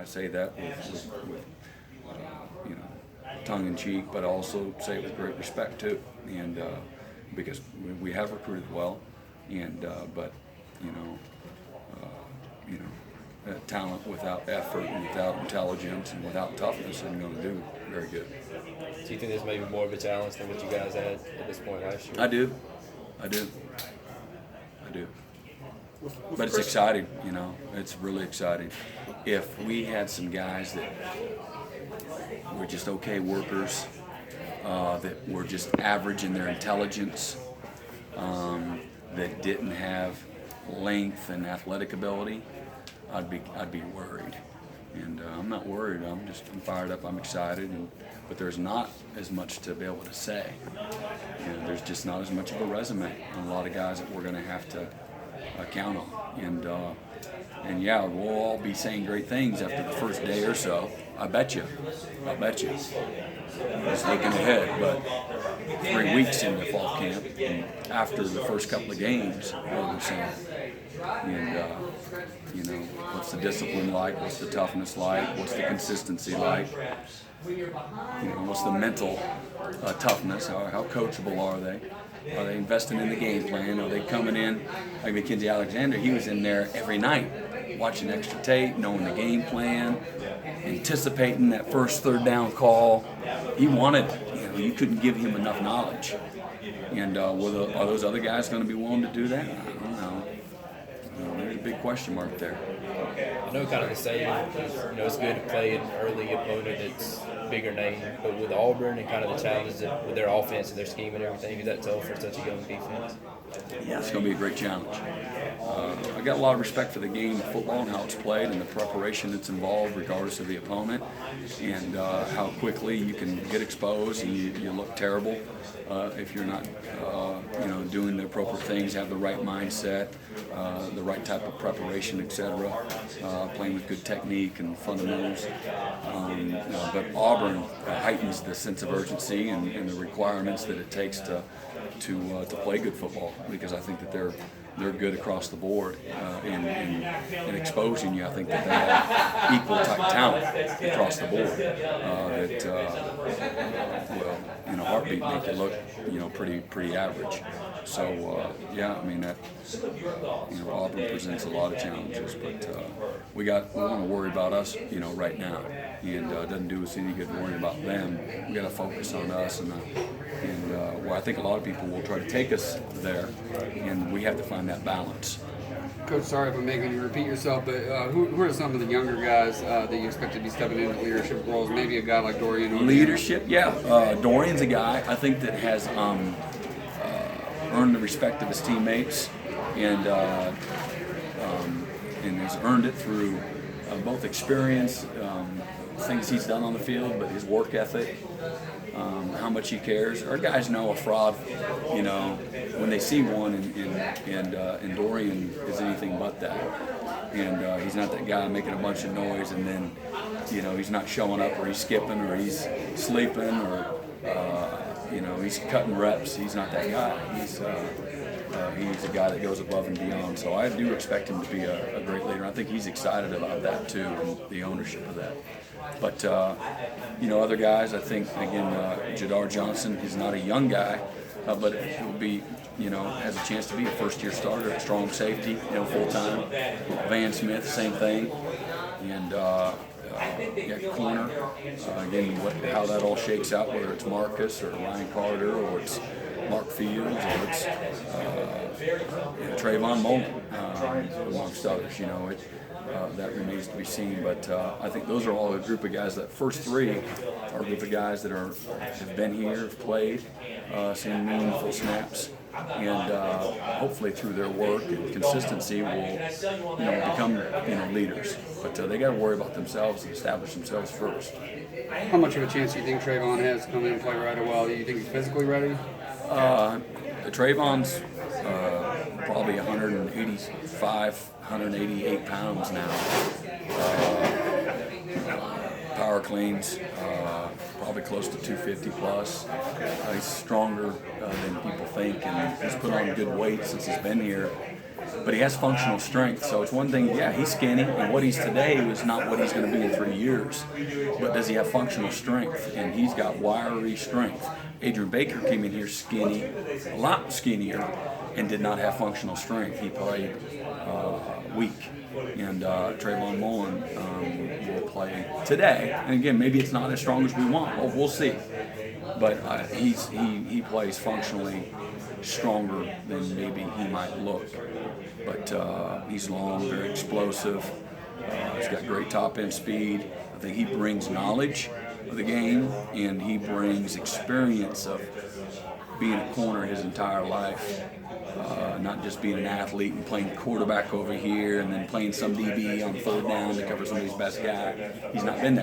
I say that with tongue in cheek, but I also say it with great respect too, and because we have recruited well, and but talent without effort and without intelligence and without toughness isn't going to do very good. Do you think there's maybe more of a challenge than what you guys had at this point last year? I do. But it's exciting, it's really exciting. If we had some guys that were just okay workers, that were just average in their intelligence, that didn't have length and athletic ability, I'd be worried. And I'm not worried. I'm fired up. I'm excited. But there's not as much to be able to say. There's just not as much of a resume on a lot of guys that we're going to have to count on. And yeah, we'll all be saying great things after the first day or so. I bet you. Just looking ahead, but 3 weeks into fall camp, and after the first couple of games, what we're saying. And what's the discipline like? What's the toughness like? What's the consistency like? What's the mental toughness? How coachable are they? Are they investing in the game plan? Are they coming in like Mackenzie Alexander? He was in there every night, watching extra tape, knowing the game plan, anticipating that first third down call. He wanted it. You couldn't give him enough knowledge. And are those other guys going to be willing to do that? I don't know. There's a big question mark there. I know kind of the saying, it's good to play an early opponent that's bigger name, but with Auburn and kind of the challenges with their offense and their scheme and everything, is that tough for such a young defense? Yeah, it's going to be a great challenge. I got a lot of respect for the game of football and how it's played and the preparation that's involved regardless of the opponent, and how quickly you can get exposed and you look terrible if you're not doing the appropriate things, have the right mindset, the right type of preparation, etc., playing with good technique and fundamentals. But Auburn heightens the sense of urgency and the requirements that it takes to play good football, because I think that they're good across the board in exposing you. I think that they have equal type talent across the board that will, in a heartbeat, make you look pretty average. So that Auburn presents a lot of challenges, but we want to worry about us right now, and it doesn't do us any good worrying about them. We got to focus on us, and I think a lot of people will try to take us there, and we have to find that balance. Coach, sorry if I'm making you repeat yourself, but who are some of the younger guys that you expect to be stepping into leadership roles? Maybe a guy like Dorian. Leadership, yeah. Dorian's a guy I think that has earned the respect of his teammates, and has earned it through both experience, things he's done on the field, but his work ethic, how much he cares. Our guys know a fraud, when they see one, and Dorian is anything but that. And he's not that guy making a bunch of noise and then, he's not showing up, or he's skipping, or he's sleeping, or he's cutting reps. He's not that guy. He's a guy that goes above and beyond. So I do expect him to be a great leader. I think he's excited about that too, and the ownership of that. But other guys, I think, again, Jadar Johnson is not a young guy, but he'll be, has a chance to be a first-year starter at strong safety, full-time. Van Smith, same thing. And corner. Again, how that all shakes out, whether it's Marcus or Ryan Carter, or it's Mark Fields, or it's Trayvon Mullen, amongst others. That remains to be seen. But I think those are all a group of guys. That first three are a group of guys that have been here, have played, seen meaningful snaps, and hopefully through their work and consistency will become leaders. But they got to worry about themselves and establish themselves first. How much of a chance do you think Trayvon has to come in and play right away? Do you think he's physically ready? Trayvon's probably 185, 188 pounds now. Power cleans, probably close to 250 plus. He's stronger than people think, and he's put on good weight since he's been here. but he has functional strength. So it's one thing, yeah, he's skinny, and what he's today is not what he's going to be in 3 years. But does he have functional strength? And he's got wiry strength. Adrian Baker came in here skinny, a lot skinnier, and did not have functional strength. He played weak. And Trayvon Mullen will play today. And again, maybe it's not as strong as we want. Well, we'll see. But he plays functionally stronger than maybe he might look. But he's long, very explosive. He's got great top end speed. I think he brings knowledge of the game, and he brings experience of being a corner his entire life. Not just being an athlete and playing quarterback over here and then playing some DB on third down to cover somebody's best guy. He's not been that